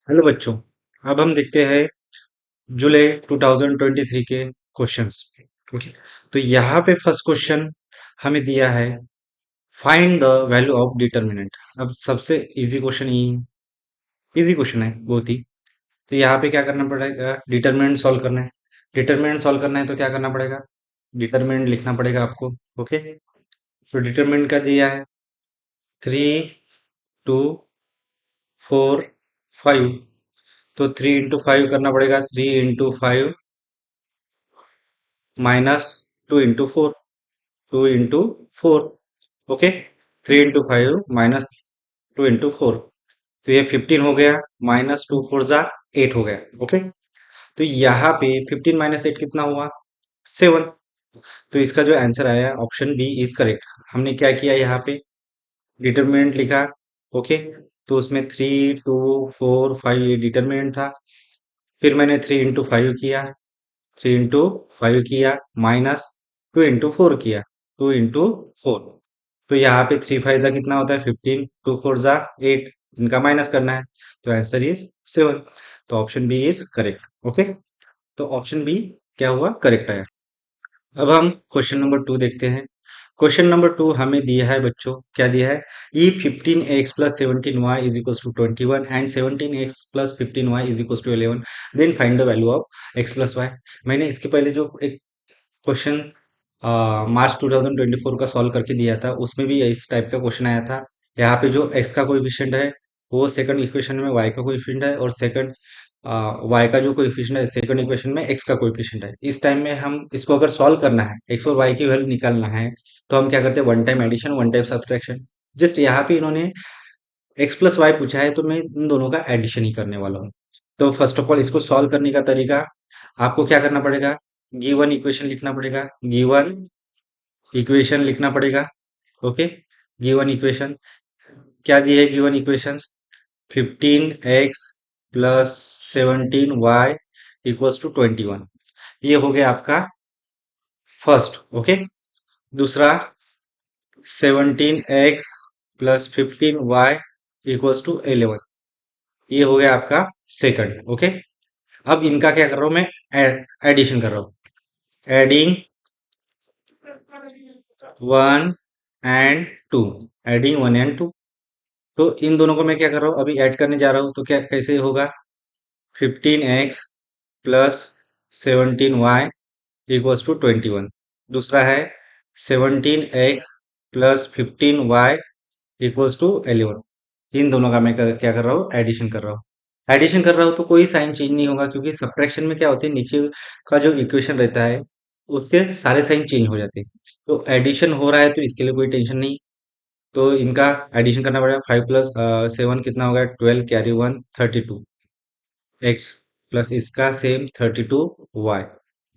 Hello बच्चों। अब हम देखते हैं जुलाई 2023 के क्वेश्चंस। ओके। तो यहाँ पे फर्स्ट क्वेश्चन हमें दिया है, find the value of determinant. अब सबसे इजी क्वेश्चन ही, इजी क्वेश्चन है बहुत ही। तो यहाँ पे क्या करना पड़ेगा, डिटर्मिनेंट सॉल्व करना है। डिटर्मिनेंट सॉल्व करना है तो क्या करना पड़ेगा, डिटर्मिनेंट लिखना पड़ेगा आपको। ओके। तो डिटर्मिनेंट का दिया है 3, 2, 4, 5। तो 3 into 5 करना पड़ेगा, 3 into 5 minus 2 into 4, 2 into 4। Okay. 3 into 5 minus 2 into 4, तो ये 15 हो गया, माइनस 2 4 8 हो गया। ओके। तो यहाँ पे 15 - 8 कितना हुआ, 7। तो इसका जो आंसर आया ऑप्शन बी इज करेक्ट। हमने क्या किया, यहाँ पे डिटरमिनेंट लिखा। ओके। तो उसमें 3, 2, 4, 5 ये डिटरमिनेंट था। फिर मैंने 3 into 5 किया, माइनस 2 into 4 किया, 2 into 4। तो यहाँ पे 3 5 कितना होता है, 15, 2 4 8, इनका माइनस करना है। तो आंसर इज 7। तो option B is correct. Okay. तो ऑप्शन बी क्या हुआ, करेक्ट आया। अब हम क्वेश्चन नंबर 2 देखते हैं। क्वेश्चन नंबर 2 हमें दिया है बच्चों, क्या दिया है, ई 15x + 17y is equal to 21 and 17x + 15y is equal to 11, then find the value of x + y। मैंने इसके पहले जो एक क्वेश्चन मार्च 2024 का सॉल्व करके दिया था, उसमें भी इस टाइप का क्वेश्चन आया था। यहाँ पे जो x का कोएफिशिएंट है वो सेकंड इक्वेशन में y का कोएफिशिएंट है, और सेकंड y का जो कोएफिशिएंट है सेकंड इक्वेशन में x का कोएफिशिएंट है। इस टाइम में हम इसको अगर सॉल्व करना है, x और y की वैल्यू निकालना है, तो हम क्या करते हैं, one time addition one time subtraction. Just यहाँ पे इन्होंने x + y पूछा है, तो मैं इन दोनों का एडिशन ही करने वाला हूँ। तो फर्स्ट ऑफ ऑल इसको सॉल्व करने का तरीका, आपको क्या करना पड़ेगा, गिवन इक्वेशन लिखना पड़ेगा, गिवन इक्वेशन लिखना पड़ेगा। ओके। गिवन इक्वेशन क्या दी है, given equations 15x + 17y equals to 21। ये हो गया आपका फर्स्ट। ओके। दूसरा 17x + 15y इक्वल्स टू 11, ये हो गया आपका सेकंड। ओके। अब इनका क्या कर रहा हूं मैं, एडिशन कर रहा हूं, एडिंग 1 and 2, एडिंग 1 and 2। तो इन दोनों को मैं क्या कर रहा हूँ, अभी ऐड करने जा रहा हूँ। तो क्या कैसे होगा, 15x + 17y इक्वल्स टू 21। दूसरा है 17x + 15y इक्वल्स टू 11। इन दोनों का मैं क्या कर रहा हूँ, एडिशन कर रहा हूँ। एडिशन कर रहा हूँ तो कोई साइन चेंज नहीं होगा, क्योंकि सब्ट्रैक्शन में क्या होते हैं, नीचे का जो इक्वेशन रहता है उसके सारे साइन चेंज हो जाते हैं। तो एडिशन हो रहा है तो इसके लिए कोई टेंशन नहीं। तो इनका एडिशन करना पड़ेगा, 5 + 7 कितना होगा, 12, कैरी 1, 32 एक्स, प्लस इसका सेम 32 वाई,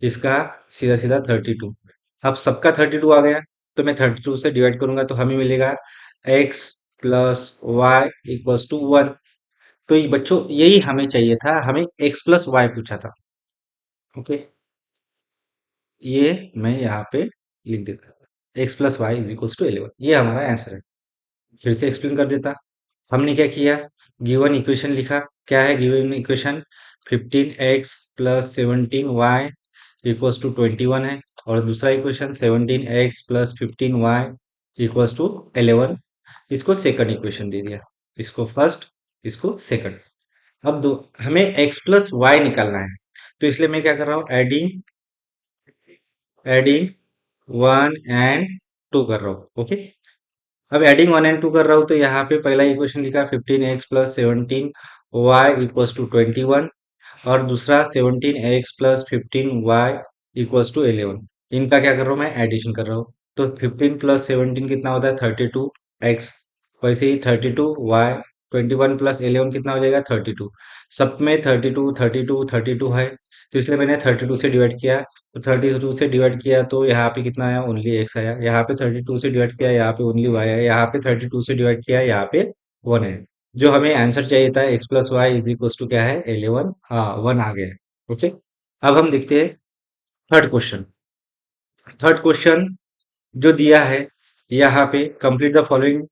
इसका सीधा सीधा 32। अब सबका 32 आ गया, तो मैं 32 से डिवाइड करूंगा तो हमें मिलेगा x + y = 1। तो ये बच्चों यही हमें चाहिए था, हमें x + y पूछा था। ओके। ये मैं यहाँ पे लिख देता, x + y = 11, ये हमारा आंसर है। फिर से एक्सप्लेन कर देता। हमने क्या किया, गिवन इक्वेशन लिखा। क्या है given equation, 15x + 17y equals to 21 है, और दूसरा equation 17x + 15y equals to 11। इसको सेकंड इक्वेशन दे दिया, इसको फर्स्ट, इसको सेकंड। अब दो, हमें x + y निकालना है, तो इसलिए मैं क्या कर रहा हूँ, एडिंग एडिंग 1 and 2 कर रहा हूँ। ओके। अब एडिंग 1 and 2 कर रहा हूँ, तो यहाँ पे पहला इक्वेशन लिखा 15x + 17y इक्वल्स टू 21, और दूसरा 17x + 15y इक्वल्स टू 11। इनका क्या कर रहा हूँ, मैं एडिशन कर रहा हूँ। तो 15 + 17 कितना होता है, 32x। वैसे ही 32y, 21 + 11 कितना हो जाएगा, 32। सब में 32 32 32 है, तो इसलिए मैंने 32 से डिवाइड किया। तो 32 से डिवाइड किया तो यहाँ पे कितना आया, ओनली एक्स आया। यहाँ पे 32 से डिवाइड किया, यहाँ पे ओनली वाई आया। यहाँ पे 32 से डिवाइड किया, यहाँ पे 1 है। जो हमें आंसर चाहिए था, x + y = क्या है, 11, हाँ 1 आ गया है। ओके। अब हम देखते हैं थर्ड क्वेश्चन। थर्ड क्वेश्चन जो दिया है, यहाँ पे complete the following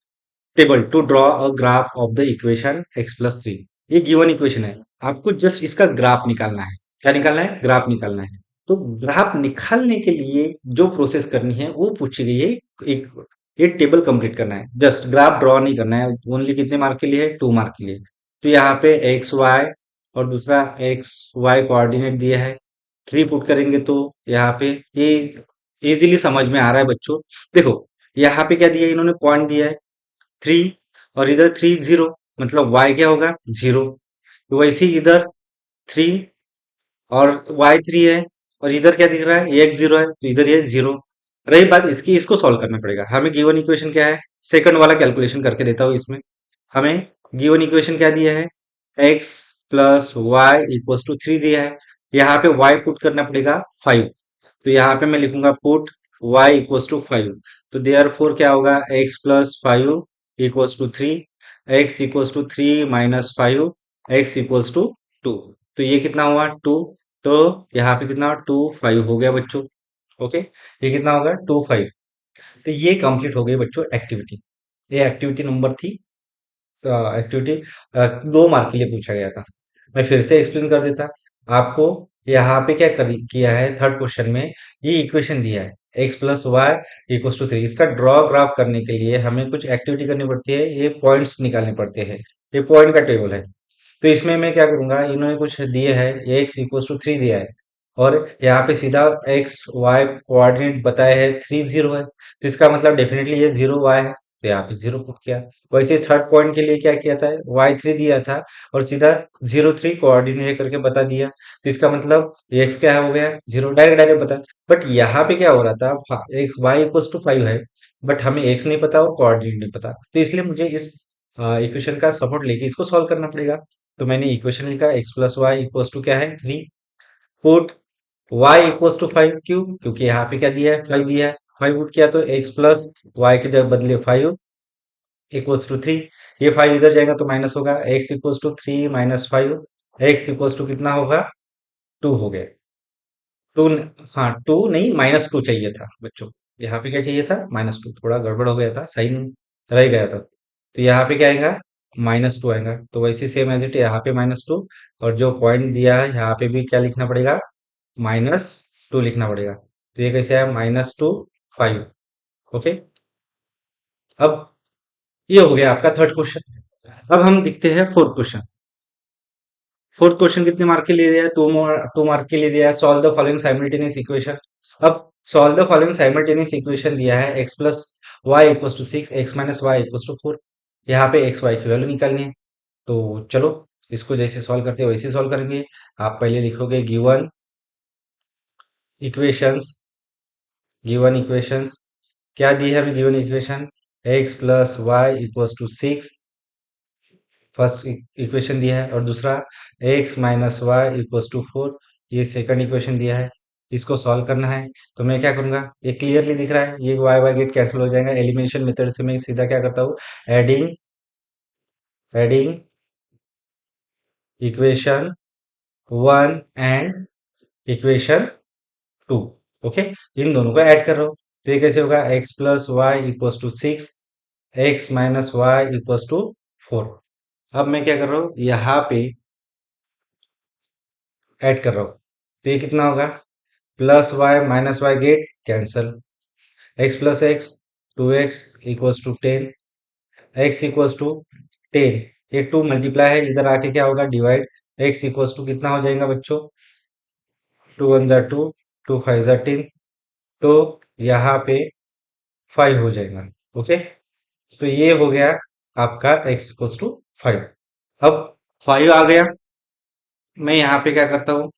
table to draw a graph of the equation x + 3। ये गिवन इक्वेशन है, आपको जस्ट इसका ग्राफ निकालना है। क्या निकालना है? ग्राफ निकालना है। तो ग्राफ निकालने के लिए जो प्रोसेस करनी है वो पूछी गई है। एक एक टेबल कंप्लीट करना है, जस्ट ग्राफ ड्रॉ नहीं करना है। ओनली कितने मार्क के लिए है? 2 मार्क के लिए। तो यहाँ पे एक्स वाई और दूसरा एक्स वाई कोऑर्डिनेट दिया है, 3 पुट करेंगे तो यहाँ पे ये इजीली समझ में आ रहा है बच्चों। देखो यहाँ पे क्या दिया है, इन्होंने पॉइंट दिया है 3 और इधर 3 0, मतलब y क्या होगा? 0। वैसे ही इधर 3 और y 3 है और इधर क्या दिख रहा है? ये x 0 है तो इधर ये 0। रही बात इसकी, इसको सॉल्व करना पड़ेगा हमें। गिवन इक्वेशन क्या है? सेकंड वाला कैलकुलेशन करके देता हूँ इसमें। हमें गिवन इक्वेशन क्या दिया है? x plus y equal to 3 दिया है। यहाँ पे y पुट करना पड़ेगा 5। तो यहाँ पे मैं लिखूंगा पुट y इक्वल टू 5। तो देयर फोर क्या होगा? x plus 5 equals to 3, x equals to 3 minus 5, x equals to 2। तो ये कितना हुआ? 2। तो यहाँ पे कितना? 2 5 हो गया बच्चों। ओके, ये कितना होगा? 2 5। तो ये कंप्लीट हो गई बच्चों एक्टिविटी। ये एक्टिविटी नंबर थी। एक्टिविटी 2 मार्क के लिए पूछा गया था। मैं फिर से एक्सप्लेन कर देता आपको। यहाँ पे क्या किया है, थर्ड क्वेश्चन में ये इक्वेशन दिया है x plus y equal to 3। इसका ड्रॉ ग्राफ करने के लिए हमें कुछ एक्टिविटी करनी पड़ती है, ये पॉइंट्स निकालने पड़ते हैं। ये पॉइंट का टेबल है। तो इसमें मैं क्या करूंगा, इन्होंने कुछ दिए है, x इक्वल टू 3 दिया है और यहाँ पे सीधा एक्स वाई कोऑर्डिनेट बताया है 3 0 है। तो इसका मतलब डेफिनेटली ये 0 वाई है, तो यहाँ पे 0 पुट किया। वैसे थर्ड पॉइंट के लिए क्या किया था? y 3 दिया था और सीधा 0 3 कोऑर्डिनेट करके बता दिया। तो इसका मतलब x क्या हो गया? 0। डायरेक्ट डायरेक्ट बता। बट यहाँ पे क्या हो रहा था, एक y इक्वल टू 5 है बट हमें x नहीं पता और कोऑर्डिनेट नहीं पता, तो इसलिए मुझे इस इक्वेशन का सपोर्ट लेके इसको सॉल्व करना पड़ेगा। तो मैंने इक्वेशन लिखा x plus y equal to क्या है? 3। पुट y इक्वल टू 5, क्यों? क्योंकि यहाँ पे क्या दिया है? 5 दिया है। 5 पुट किया तो x प्लस वाई के जगह बदले 5 इक्वल्स टू 3। ये 5 इधर जाएगा तो माइनस होगा, x equals to 3 minus 5, x equals to कितना होगा? 2 हो गया। 2, हाँ 2 नहीं, -2 चाहिए था बच्चों। यहाँ पे क्या चाहिए था? -2। थोड़ा गड़बड़ हो गया था, साइन रह गया था। तो यहाँ पे क्या आएगा? -2 आएगा। तो वैसे सेम एज इट यहाँ पे -2 और जो पॉइंट दिया है यहाँ पे भी क्या लिखना पड़ेगा? -2 लिखना पड़ेगा। तो ये कैसे आया? -2 5। ओके, अब ये हो गया आपका थर्ड क्वेश्चन। अब हम देखते हैं फोर्थ क्वेश्चन। फोर्थ क्वेश्चन कितने मार्क के लिए दिया है? 2 मार्क के लिए दिया है। Solve the following simultaneous equation. अब solve the following simultaneous equation दिया है x plus y equal to 6, x minus y equal to 4। यहाँ पे एक्स वाई की वैल्यू निकालनी है। तो चलो इसको जैसे सॉल्व करते हैं वैसे सॉल्व करेंगे। आप पहले लिखोगे इक्वेशंस गिवन इक्वेशंस। क्या दी है हमें given equation? x plus y equal to 6 first equation दिया है और दूसरा x minus y equals to 4, ये सेकंड इक्वेशन दिया है। इसको सॉल्व करना है। तो मैं क्या करूंगा, ये क्लियरली दिख रहा है, ये y y गेट कैंसिल हो जाएगा। एलिमिनेशन मेथड से मैं सीधा क्या करता हूँ, adding adding equation 1 and equation 2। Okay, इन दोनों को ऐड कर रहा हूँ। तो ये कैसे होगा? x plus y equals to 6, x minus y equals to 4। अब मैं क्या कर रहा हूँ, यहाँ पे ऐड कर रहा हूँ। तो ये कितना होगा? Plus y minus y get cancel, x plus x 2x equals to 10, x equals to 10। ये 2 मल्टीप्लाई है, इधर आके क्या होगा? डिवाइड। एक्स इक्वल्स टू कितना हो जाएगा बच्चों? 2 1 जा 2, 2 5 जा 10। तो यहाँ पे 5 हो जाएगा। ओके, तो ये हो गया आपका x इक्वल्स टू 5। अब 5 आ गया, मैं यहाँ पे क्या करता हूँ,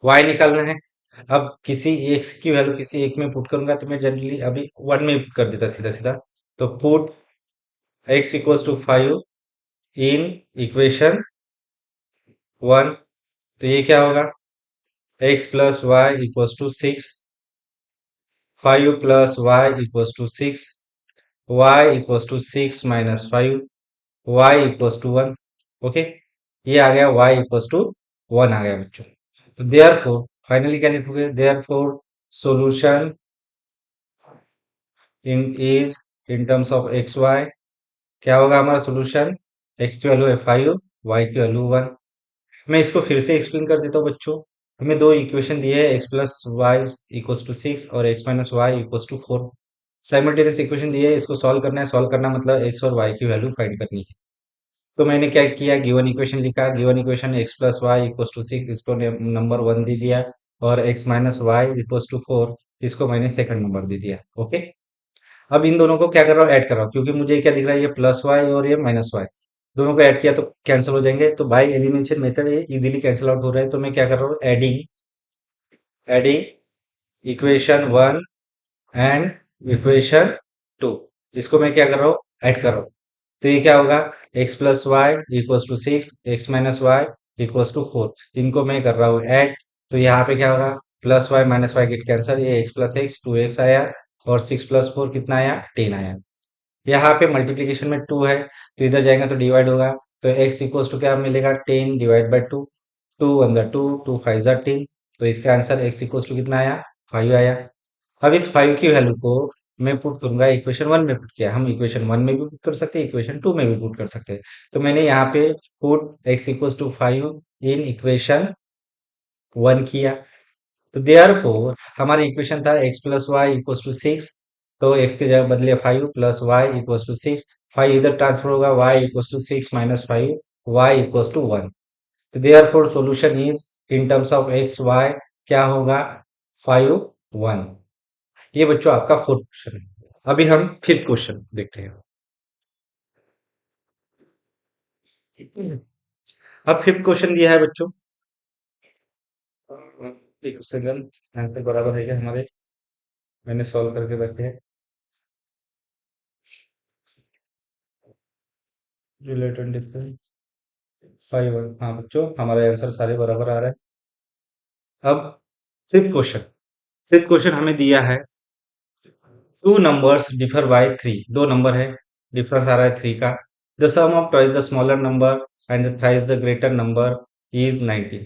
y निकालना है। अब किसी x की वैल्यू किसी एक में पुट करूंगा तो मैं जनरली अभी 1 में पुट कर देता सीधा सीधा। तो put x equals to 5 in equation 1। तो ये क्या होगा? x plus y equals to 6, 5 plus y equals to 6, y equals to 6 minus 5, y equals to 1। Okay, ये आ गया y इक्वल्स टू 1 आ गया बच्चों। तो देयर फोर फाइनली क्या लिखोगे? Therefore solution in is in terms of x y, क्या होगा हमारा सोल्यूशन? एक्स की वैल्यू है 5, वाई की वैल्यू 1। मैं इसको फिर से एक्सप्लेन कर देता हूँ बच्चों। हमें दो इक्वेशन दिए है, x plus y equals to 6 और x minus y equals to 4। Simultaneous equation दिए है, इसको सॉल्व करना है। सॉल्व करना मतलब एक्स और वाई की वैल्यू फाइंड करनी है। तो मैंने क्या किया, गिवन इक्वेशन लिखा। Given equation x plus y equals to 6, इसको नंबर 1 दे दिया, और x minus y equals to 4, इसको मैंने सेकंड नंबर दे दिया। ओके। अब इन दोनों को क्या कर रहा हूँ, ऐड कर रहा हूँ, क्योंकि मुझे क्या दिख रहा है, ये प्लस वाई और ये माइनस वाई, दोनों को ऐड किया तो कैंसिल हो जाएंगे। तो बाय एलिमिनेशन मेथड ये इजीली कैंसिल आउट हो रहा है। तो मैं क्या कर रहा हूँ, adding adding equation 1 and equation 2, इसको मैं क्या कर रहा हूँ, ऐड कर रहा हूँ। तो ये क्या होगा, x plus y equals to 6, x minus y equals to 4, इनको मैं कर रहा हूँ ऐड। तो यहाँ पे क्या होगा, plus y minus y get cancel, ये एक्स प्लस एक्स 2x आया, और 6 + 4 कितना आया, 10 आया। यहाँ पे मल्टीप्लीकेशन में 2 है, तो इधर जाएगा तो डिवाइड होगा। तो x इक्वल्स टू क्या मिलेगा, 10 डिवाइड बाई 2, 2 × 2, 2 × 5 = 10। तो इसका आंसर x इक्वल्स टू कितना आया, 5 आया। अब इस 5 की वैल्यू को मैं पुट करूंगा, इक्वेशन 1 में पुट किया। हम इक्वेशन 1 में भी पुट कर सकते हैं, इक्वेशन 2 में भी पुट कर सकते हैं। तो मैंने यहाँ पे put x equals to 5 in equation 1 किया। तो देयरफॉर हमारा इक्वेशन था x plus y equals to 6, तो x के जगह बदले 5 प्लस वाई इक्वल्स टू 6, 5 इधर ट्रांसफर होगा, y equals to 6 minus 5, y equals to 1। तो therefore solution is in terms of x y क्या होगा, 5 1। ये बच्चों आपका फोर्थ क्वेश्चन है। अभी हम फिफ्थ क्वेश्चन देखते हैं। अब फिफ्थ क्वेश्चन दिया है बच्चों, एक सेकंड, आंसर बराबर है क्या हमारे, मैंने सॉल्व करके रखे हैं। रिलेटेड डिफरेंस 5 1, हाँ बच्चों हमारा आंसर सारे बराबर आ रहा है। अब फिफ्थ क्वेश्चन, फिफ्थ क्वेश्चन हमें दिया है, टू नंबर्स डिफर बाय 3, दो नंबर है, डिफरेंस आ रहा है 3 का। The sum of twice the smaller number and the thrice the greater number is 19।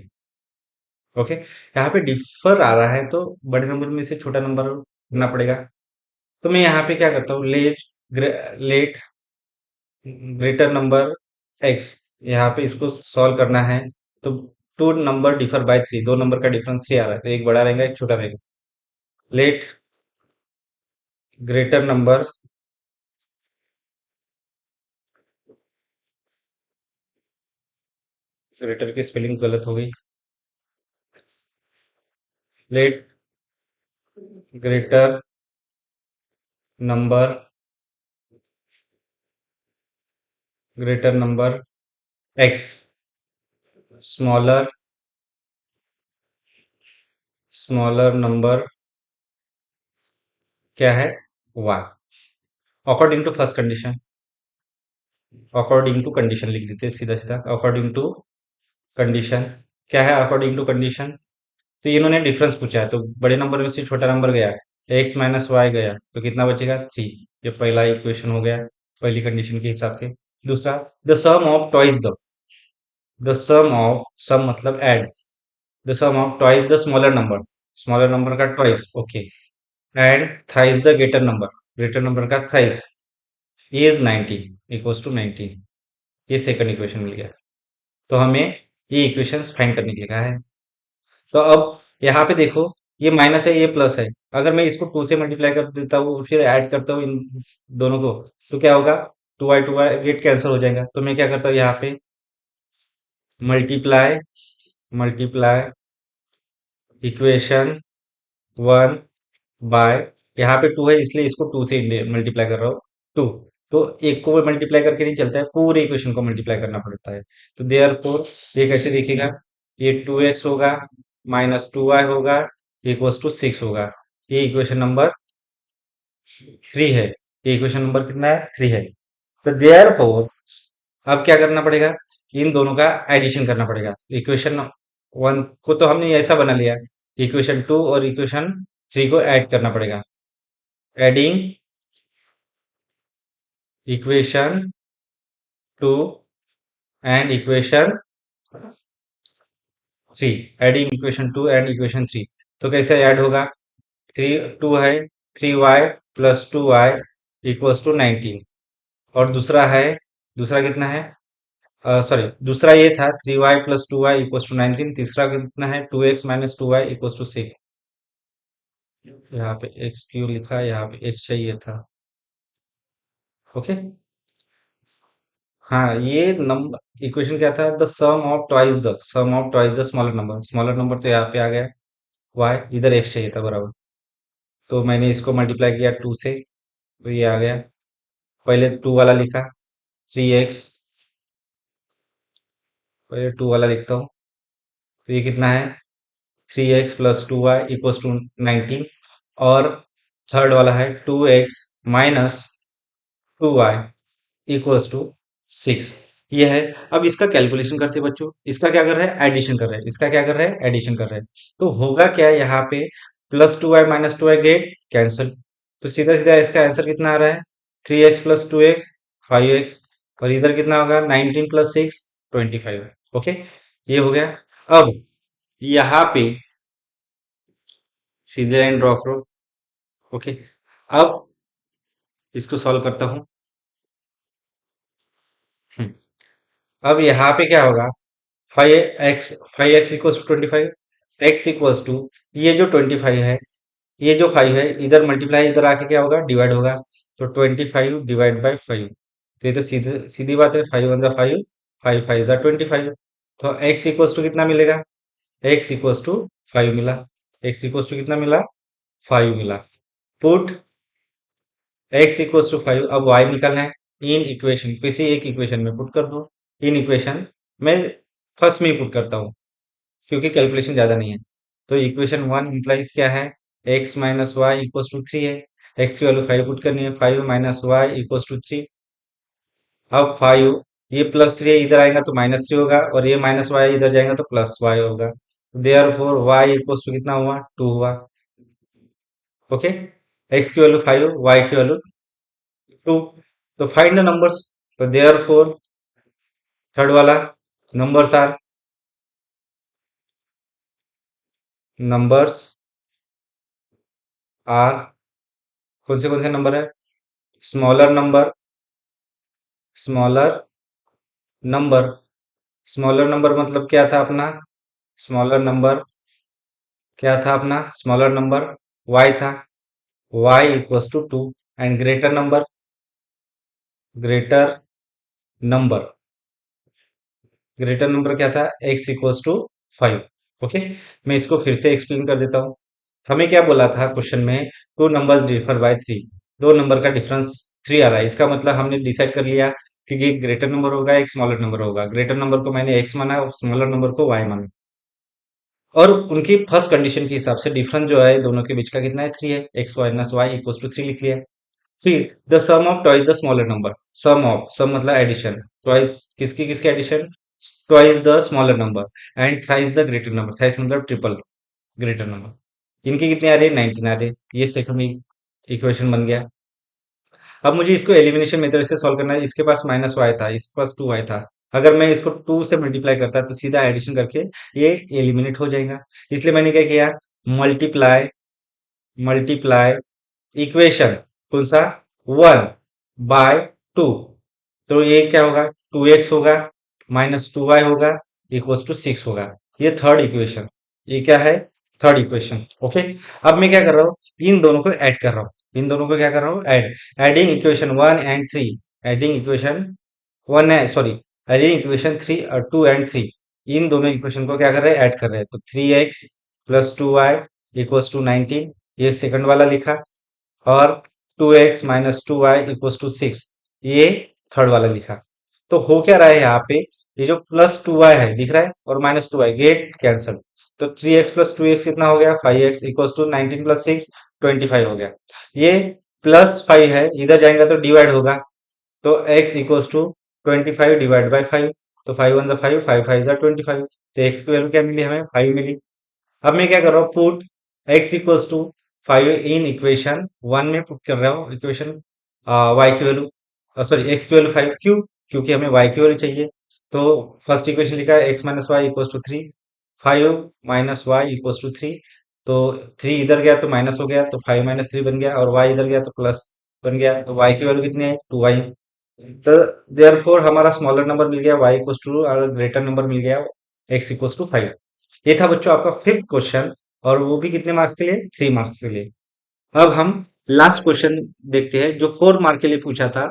Okay, यहाँ पे डिफर आ रहा है, तो बड़े नंबर में से छोटा नंबर करना पड़ेगा। तो मैं यहाँ पे क्या करता हूँ, लेट ग्रेटर नंबर एक्स, यहाँ पे इसको सॉल्व करना है। तो टू नंबर डिफर बाय 3, दो नंबर का डिफरेंस 3 आ रहा है, तो एक बड़ा रहेगा एक छोटा रहेगा। लेट ग्रेटर नंबर, ग्रेटर की स्पेलिंग गलत हो गई, let greater number, greater number x smaller, smaller number क्या है, one, according to first condition, according to condition लिख देते हैं सीधा सीधा, अकॉर्डिंग टू कंडीशन। क्या है अकॉर्डिंग टू कंडीशन, तो इन्होंने डिफरेंस पूछा है, तो बड़े नंबर में से छोटा नंबर गया, एक्स माइनस वाई गया, तो कितना बचेगा, 3। ये पहला इक्वेशन हो गया, पहली कंडीशन के हिसाब से। दूसरा, the sum of twice the sum of, sum मतलब add, the sum of twice the smaller number का twice, okay, and thrice the greater number का थ्राइस इज 19, इक्वल्स टू 19। ये सेकंड इक्वेशन मिल गया। तो हमें ये इक्वेशंस फाइंड करने के लिए कहा है। तो अब यहाँ पे देखो, ये माइनस है ये प्लस है, अगर मैं इसको 2 से मल्टीप्लाई कर देता हूँ फिर ऐड करता हूँ इन दोनों को, तो क्या होगा, 2y गेट कैंसिल हो जाएगा। तो मैं क्या करता हूँ, यहाँ पे मल्टीप्लाई मल्टीप्लाई इक्वेशन 1 बाय, यहाँ पे 2 है इसलिए इसको 2 से मल्टीप्लाई कर रहा हूँ, 2। तो एक को मल्टीप्लाई करके नहीं चलता है, पूरे इक्वेशन को मल्टीप्लाई करना पड़ता है। तो देयरफॉर ये कैसे दिखेगा, ये 2x होगा माइनस 2y होगा इक्वल्स टू 6 होगा। ये इक्वेशन नंबर 3 है। ये इक्वेशन नंबर कितना है, 3 है। तो देयरफॉर अब क्या करना पड़ेगा, इन दोनों का एडिशन करना पड़ेगा। इक्वेशन 1 को तो हमने ऐसा बना लिया, इक्वेशन 2 और इक्वेशन 3 को ऐड करना पड़ेगा। Adding equation 2 and equation 3, adding equation 2 and equation 3। तो कैसे ऐड होगा, 3 2 है, 3y plus 2y equals to 19, और दूसरा है, दूसरा कितना है, सॉरी, दूसरा ये था 3y+2y=19। तीसरा कितना है 2x-2y=6। यहाँ पे एक्स क्यों लिखा है, यहाँ पे एक्स चाहिए था। ओके। हाँ, ये नंबर इक्वेशन क्या था, the sum of twice the smaller number तो यहाँ पे आ गया। वाई इधर एक्स चाहिए था बराबर, तो मैंने इसको मल्टीप्लाई किया 2 से, तो ये आ गया। पहले 2 वाला लिखा, 3x, पहले 2 वाला लिखता हूँ। तो ये कितना है, 3x+2y=19। और थर्ड वाला है 2x-2y=6। ये है। अब इसका कैलकुलेशन करते हैं बच्चों, इसका क्या कर रहे हैं, एडिशन कर रहे हैं, इसका क्या कर रहे हैं, एडिशन कर रहे हैं। तो होगा क्या यहाँ पे, +2y-2y गेट कैंसिल, तो सीधा सीधा इसका आंसर कितना आ रहा है, 3x+2x 5x। और इधर कितना होगा, 19+6 25। ओके, ये हो गया। अब यहाँ पे सीधे लाइन ड्रॉ करो। ओके, अब इसको सॉल्व करता हूँ। हम्म, अब यहाँ पे क्या होगा, 5x इक्वल्स टू, ये जो 25 है, ये जो 5 है, इधर मल्टीप्लाई, इधर आके क्या होगा, डिवाइड होगा। तो 25 डिवाइड बाई 5। तो ये तो सीधी सीधी बात है, 5 1 ज़ा 5, 5 5 ज़ा 25। तो x इक्वल्स टू कितना मिलेगा, x इक्वल्स टू 5 मिला। x इक्वल्स टू कितना मिला, 5 मिला। पुट x इक्वल्स टू 5, अब y निकालना है। इन इक्वेशन, किसी एक इक्वेशन में पुट कर दो। इन इक्वेशन में फर्स्ट में ही पुट करता हूँ, क्योंकि कैलकुलेशन ज्यादा नहीं है। तो इक्वेशन 1 इंप्लाइज क्या है, x-y=3 है। x की वैल्यू 5 पुट करनी है, 5 - y=3। अब 5, ये +3 इधर आएगा तो -3 होगा, और ये -y इधर जाएगा तो +y होगा। देयरफॉर y इक्वल्स टू कितना हुआ, 2 हुआ। ओके, x की वैल्यू 5, y की वैल्यू 2। तो फाइंड द नंबर्स। तो देयरफॉर थर्ड वाला, नंबर्स आर, नंबर्स आर, कौन से नंबर है, smaller number, smaller number. Smaller number मतलब क्या था अपना, स्मॉलर नंबर क्या था अपना, स्मॉलर नंबर y था, y=2। And greater number greater number क्या था, x=5। ओके, मैं इसको फिर से एक्सप्लेन कर देता हूँ। हमें क्या बोला था क्वेश्चन में, टू नंबर्स डिफर बाय 3, दो नंबर का डिफरेंस 3 आ रहा है। इसका मतलब हमने डिसाइड कर लिया कि एक ग्रेटर नंबर होगा, एक स्मॉलर नंबर होगा। ग्रेटर नंबर को मैंने x माना और स्मॉलर नंबर को y माना। और उनकी फर्स्ट कंडीशन के हिसाब से डिफरेंस जो है दोनों के बीच का कितना है, 3 है। x - y=3 लिख लिया। फिर the sum of twice the smaller number, sum मतलब एडिशन, ट्वाइस किसकी किसकी addition, twice the smaller number and thrice the greater number, thrice मतलब ट्रिपल ग्रेटर नंबर। इनकी कितनी आ रही है, 19 आ रही है। ये सेकंड इक्वेशन बन गया। अब मुझे इसको एलिमिनेशन मेथड से सॉल्व करना है। इसके पास -y था, इसके पास 2y था। अगर मैं इसको 2 से मल्टीप्लाई करता तो सीधा एडिशन करके ये एलिमिनेट हो जाएगा। इसलिए मैंने क्या किया, मल्टीप्लाई मल्टीप्लाई इक्वेशन कौन सा, 1/2। तो ये क्या होगा, 2x होगा, -2y होगा, =6 होगा। ये थर्ड इक्वेशन, ये क्या है, थर्ड इक्वेशन। ओके, अब मैं क्या कर रहा हूँ, इन दोनों को ऐड कर रहा हूँ। इन दोनों को क्या कर रहा हूँ, adding equation 1 and 3। Adding equation 1 है, सॉरी, एडिंग इक्वेशन 2 एंड 3। इन दोनों इक्वेशन को क्या कर रहे हैं, ऐड कर रहे हैं। तो 3x+2y=19, ये सेकंड वाला लिखा। और 2x - 2y=6, ये थर्ड वाला लिखा। तो हो क्या रहा है यहाँ पे, ये जो +2y है दिख रहा है, और -2y गेट कैंसल। तो 3x+2x कितना हो गया, 5x=19+6 25 हो गया। ये +5 है, इधर जाएगा तो डिवाइड होगा। तो x=25 डिवाइड बाई 5। तो 5 1 ज़ा 5, 5 5 ज़ा 25। तो x की वैल्यू क्या मिली हमें, 5 मिली। अब मैं क्या कर रहा हूँ, पुट x=5 इन इक्वेशन 1 में पुट कर रहा हूँ। इक्वेशन y की वैल्यू, सॉरी, x की वैल्यू 5, क्यों, क्योंकि हमें y की वैल्यू चाहिए। तो फर्स्ट इक्वेशन लिखा है x - y=3, 5 - y=3। तो 3 इधर गया तो माइनस हो गया, तो 5 - 3 बन गया, और y इधर गया तो प्लस बन गया। तो y की वैल्यू कितनी है, 2y। तो देयरफॉर हमारा स्मॉलर नंबर मिल गया y इक्वल टू और ग्रेटर नंबर मिल गया x इक्वल टू 5। ये था बच्चों आपका फिफ्थ क्वेश्चन, और वो भी कितने मार्क्स के लिए? 3 मार्क्स के लिए। अब हम लास्ट क्वेश्चन देखते हैं जो 4 मार्क के लिए पूछा था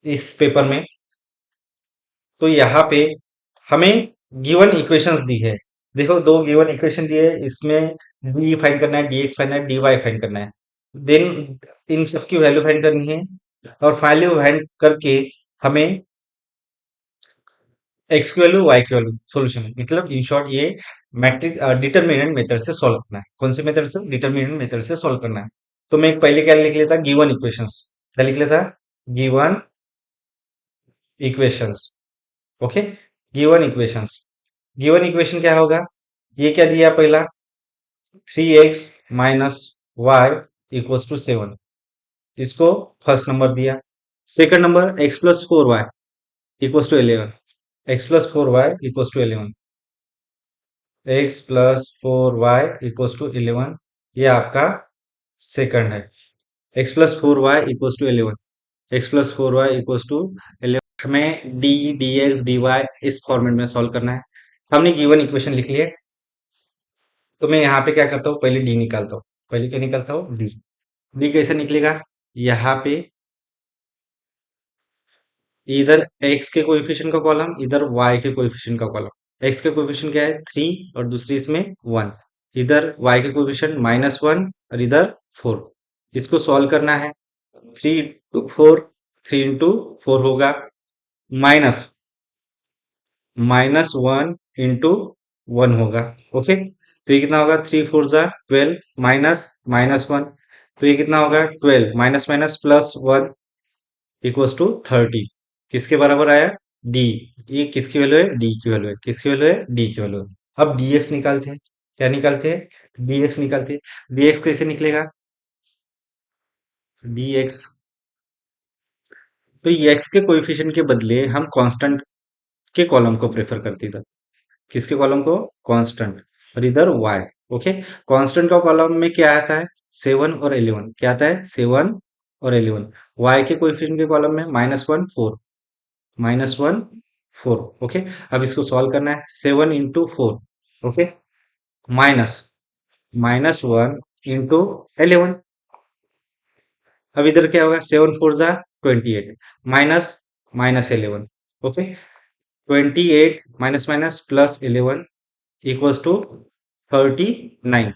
इस पेपर में। तो यहाँ पे हमें गिवन इक्वेशंस दी है। देखो, दो गिवन इक्वेशन दिए है, इसमें डी फाइंड करना है, dx फाइंड करना है, dy फाइंड करना है। देन इन सबकी वैल्यू फाइंड करनी है, और फाइनली फाइंड करके हमें एक्स की वैल्यू वाई की वैल्यू सोल्यूशन, मतलब इन शॉर्ट ये मैट्रिक डिटर्मिनेंट मेथड से सॉल्व करना है। कौन से मेथड से? डिटर्मिनेंट मेथड से सॉल्व करना है। तो मैं पहले क्या लिख लेता? Given equations. क्या लिख लेता? Given equations. Okay, given equations. Given equation क्या होगा? ये क्या दिया पहला? 3x - y = 7। इसको फर्स्ट नंबर दिया। Second number x + 4y = 11। x + 4y = 11। ये आपका सेकंड है। x + 4y = 11। x + 4y = 11 हमें D D x D y इस फॉर्मेट में सॉल्व करना है। हमने गिवन इक्वेशन लिख लिया है। तो मैं यहाँ पे क्या करता हूँ? पहले डी निकालता हूँ। पहले क्या निकालता हूँ? डी। डी कैसे निकलेगा? यहाँ पे इधर x के कोएफिशिएंट का कॉलम, इधर y के कोएफिशिएंट का कॉलम। x के कोएफिशिएंट क्या है? 3, और दूसरी इसमें 1। इधर y के कोएफिशिएंट -1 और इधर 4। इसको सॉल्व करना है। 3 इंटू 4, 3 इंटू 4 होगा, माइनस -1 इंटू 1 होगा। ओके, तो ये कितना होगा? 3 × 4 = 12, माइनस -1। तो ये कितना होगा? 12 माइनस माइनस +1 = 30। किसके बराबर आया? डी। ये किसकी वैल्यू है? डी की वैल्यू है। किसकी वैल्यू है? डी की वैल्यू है। अब dx निकालते हैं। क्या निकालते हैं? dx निकालते हैं। dx कैसे निकलेगा? dx, तो x के कोएफिशिएंट के बदले हम कांस्टेंट के कॉलम को प्रेफर करते थे। किसके कॉलम को? कांस्टेंट। और इधर y। ओके, कांस्टेंट का कॉलम में क्या आता है? 7 और 11। क्या आता है? 7 और 11। y के कोएफिशिएंट के कॉलम में -1 4, -1 4। ओके, अब इसको सॉल्व करना है। 7 इंटू 4। Okay, minus -1 into 11। अब इधर क्या होगा? 7 4 ज़ा 28, minus -11। Okay, 28 minus minus +11 equals to 39।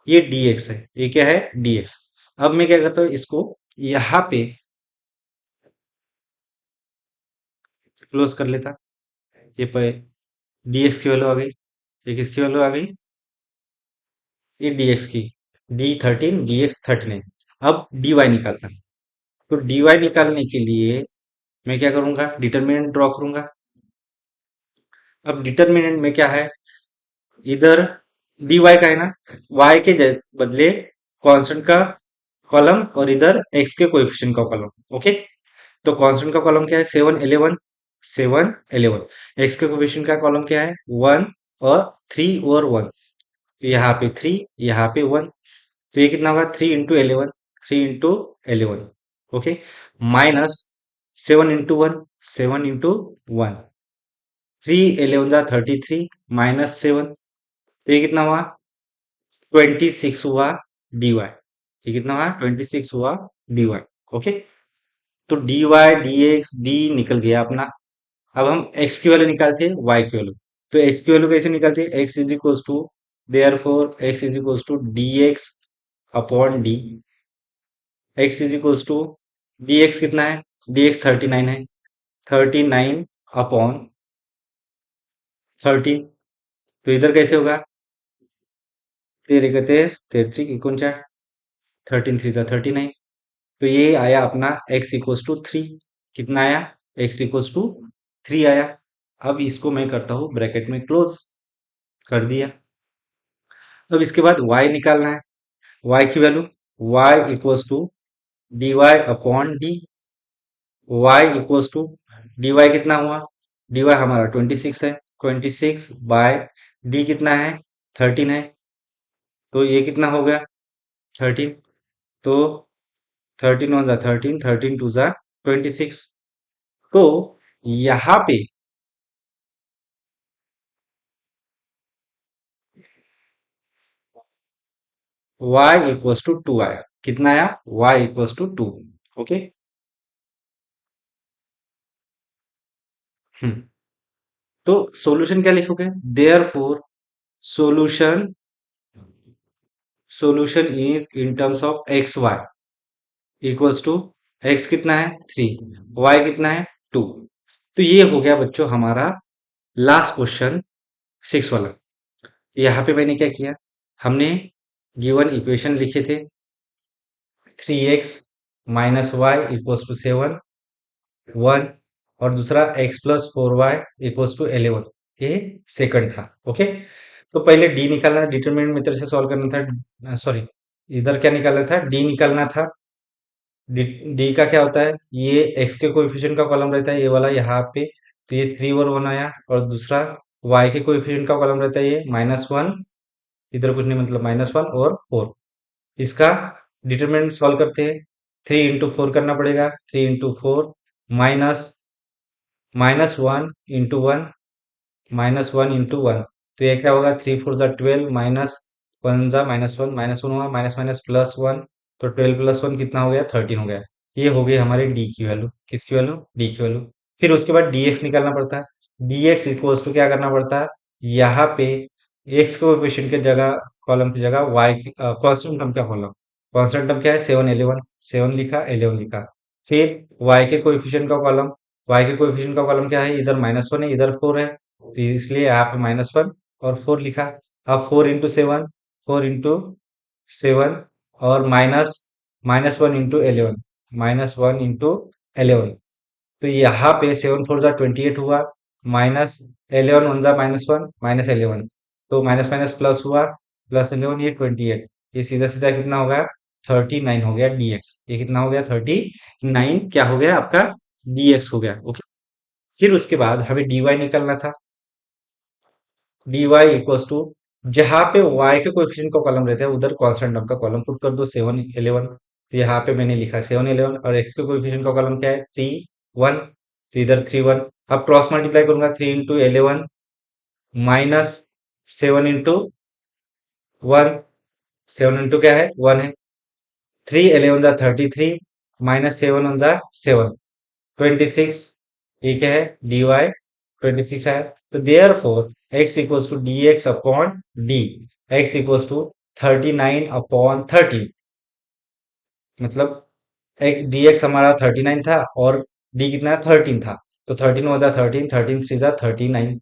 ये dx है। ये क्या है? dx। अब मैं क्या करता हूँ? इसको यहाँ पे क्लोज कर लेता। ये पे dx की वैल्यू आ गई। ये किसकी वैल्यू आ गई? ये dx की, d13 dx 39। अब dy निकालता हूँ। तो dy निकालने के लिए मैं क्या करूंगा? डिटरमिनेंट ड्रॉ करूंगा। अब डिटरमिनेंट में क्या है? इधर dy का है ना, y के बदले कांस्टेंट का कॉलम, और इधर x के कोएफिशिएंट का कॉलम। ओके, तो कांस्टेंट का कॉलम क्या है? 7 11। 7 11। x के कोएफिशिएंट का कॉलम क्या है? 1 और 3 और 1। यहाँ पे 3, यहाँ पे 1। तो ये कितना होगा? 3 into 11। 3 into 11। Okay, minus 7 into 1। 7 into 1। 3 11 ज़ा 33, -7। तो ये कितना हुआ? 26 हुआ dy। ये कितना हुआ? 26 हुआ dy। ओके, तो dy dx डी निकल गया अपना। अब हम x की वैल्यू निकालते हैं, y की वैल्यू। तो x की वैल्यू कैसे निकालते हैं? x is equals to, therefore x is equals to dx upon D. x is equals to, dx कितना है? dx 39 है। 39 अपॉन 13। तो इधर कैसे होगा? तेरे कहते 33 की कौन सा? 13 3 ज़ा 39। तो ये आया अपना x इक्वल्स टू 3। कितना आया? x इक्वल्स टू 3 आया। अब इसको मैं करता हूँ ब्रैकेट में क्लोज। कर दिया। अब इसके बाद y निकालना है। y की value, y equals to dy upon D. y equals to, dy कितना हुआ? dy हमारा 26 है। 26 बाय d कितना है? 13 है। तो ये कितना हो गया? 13। तो 13 1 ज़ा 13, 13 2 ज़ा 26। तो यहाँ पे y इक्वल्स टू 2 आया। कितना आया? y equals to 2। Okay. Hmm. तो सॉल्यूशन क्या लिखोगे? Therefore solution solution is in terms of x y equals to x कितना है 3, वाई कितना है 2। तो ये हो गया बच्चों हमारा लास्ट क्वेश्चन 6 वाला। यहाँ पे मैंने क्या किया, हमने गिवन इक्वेशन लिखे थे 3x minus y equals to 7 1, और दूसरा x plus 4y equals to 11। ये सेकंड था। ओके। तो पहले डी निकालना, डिटरमिनेंट मेथड से सॉल्व करना था। सॉरी, इधर क्या निकालना था? डी निकालना था। डी, डी का क्या होता है? ये x के कोएफिशिएंट का कॉलम रहता है ये वाला यहाँ पे। तो ये 3 और 1 आया, और दूसरा y के कोएफिशिएंट का कॉलम रहता है ये -1। इधर कुछ नहीं, मतलब -1 और 4। इसका डिटरमिनेंट सॉल्व करते हैं। 3 इंटू 4 करना पड़ेगा। 3 इंटू 4 माइनस -1 इंटू 1 -1 इंटू 1। तो ये क्या होगा? 3 4 जा 12, -1 जा -1 हुआ, माइनस माइनस +1। तो 12 प्लस 1 कितना हो गया? 13 हो गया। ये हो गई हमारी डी की वैल्यू। किसकी वैल्यू? डी की वैल्यू। फिर उसके बाद dx निकालना पड़ता है। dx इक्वल्स टू क्या करना पड़ता है? यहाँ पे x कोएफिशिएंट के जगह, कॉलम की जगह y कांस्टेंट टर्म का कॉलम। कांस्टेंट टर्म क्या है? 7 11। 7 लिखा, 11 लिखा। फिर y के कोएफिशिएंट का कॉलम, y के कोएफिशिएंट का कॉलम क्या है? इधर -1 है, इधर 4 है, तो इसलिए यहाँ पे -1 और 4 लिखा। अब 4 इंटू 7 और -1 इंटू 11। तो यहाँ पे 7 4 जा 28 हुआ, -11 1 जा -1 -11। तो माइनस माइनस प्लस हुआ, +11, ये 28। ये सीधा सीधा कितना हो गया? 39 हो गया dx। ये कितना हो गया? 39 क्या हो गया आपका? dx हो गया। ओके। फिर उसके बाद हमें dy निकालना था। dy इक्वल्स टू, जहां पे y के कोएफिशिएंट का कॉलम रहता है उधर कांस्टेंट टर्म का कॉलम पुट कर दो, 7 11। तो यहाँ पे मैंने लिखा 7 11, और x के कोएफिशिएंट का कॉलम क्या है? 3 1। तो इधर 3 1। अब क्रॉस मल्टीप्लाई करूंगा, 3 इंटू 11 -7 इंटू 1। 7 इंटू क्या है? 1 है। 3 11 जा 33, -7 1 जा 7, 26। ये क्या है? dy 26 है। तो therefore x equals to D x upon D, x equals to 39/13। मतलब डी एक्स हमारा 39 था, और डी कितना? 13 था। तो 13 हो जा 13, 13 3 जा 39।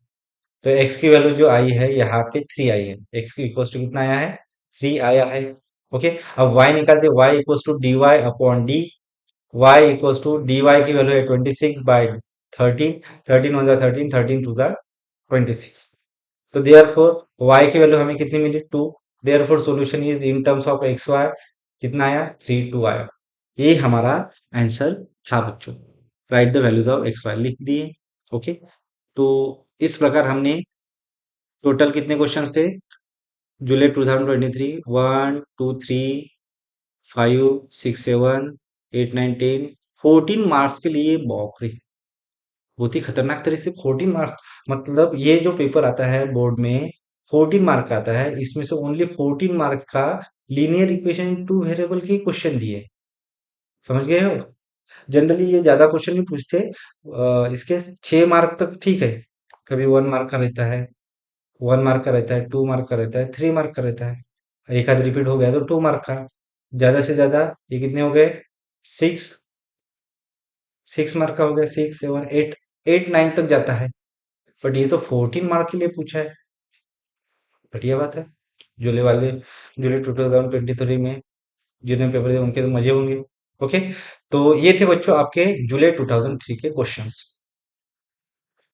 तो x की वैल्यू जो आई है यहाँ पे 3 आई है। x की इक्वल्स टू कितना आया है? 3 आया है। ओके। अब y निकालते, y equals to D y upon D. y equals to D y की वैल्यू है 26/13। 13 1 जा 13, 13 2 जा 26। तो देयरफॉर y की वैल्यू हमें कितनी मिली? 2। Therefore solution is in terms of x y. कितना आया? 3 2 आया। ये हमारा आंसर था बच्चों। Write the values of x y लिख दिए। ओके। तो इस प्रकार हमने टोटल कितने क्वेश्चंस थे जुलाई 2023? 1 2 3 5 6 7 8 9 10, 14 मार्क्स के लिए। बाप रे, बहुत ही खतरनाक तरह से 14 मार्क्स। मतलब ये जो पेपर आता है बोर्ड में 14 मार्क का आता है, इसमें से ओनली 14 मार्क का लीनियर इक्वेशन टू वेरिएबल के क्वेश्चन दिए। समझ गए हो? जनरली ये ज्यादा क्वेश्चन नहीं पूछते। इसके 6 मार्क तक ठीक है। कभी 1 मार्क का रहता है, 1 मार्क का रहता है, 2 मार्क का रहता है, 3 मार्क का रहता है। एक आध रिपीट हो गया तो 2 मार्क का। ज्यादा से ज्यादा ये कितने हो गए? 6, 6 मार्क का हो गया। 6 7 8, 8 9 तक जाता है। बट ये तो 14 मार्क के लिए पूछा है। बढ़िया बात है। जुलाई वाले, जुलाई 2023 में जिन्होंने पेपर दिए उनके तो मजे होंगे। ओके। तो ये थे बच्चों आपके जुलाई 2003 के क्वेश्चंस।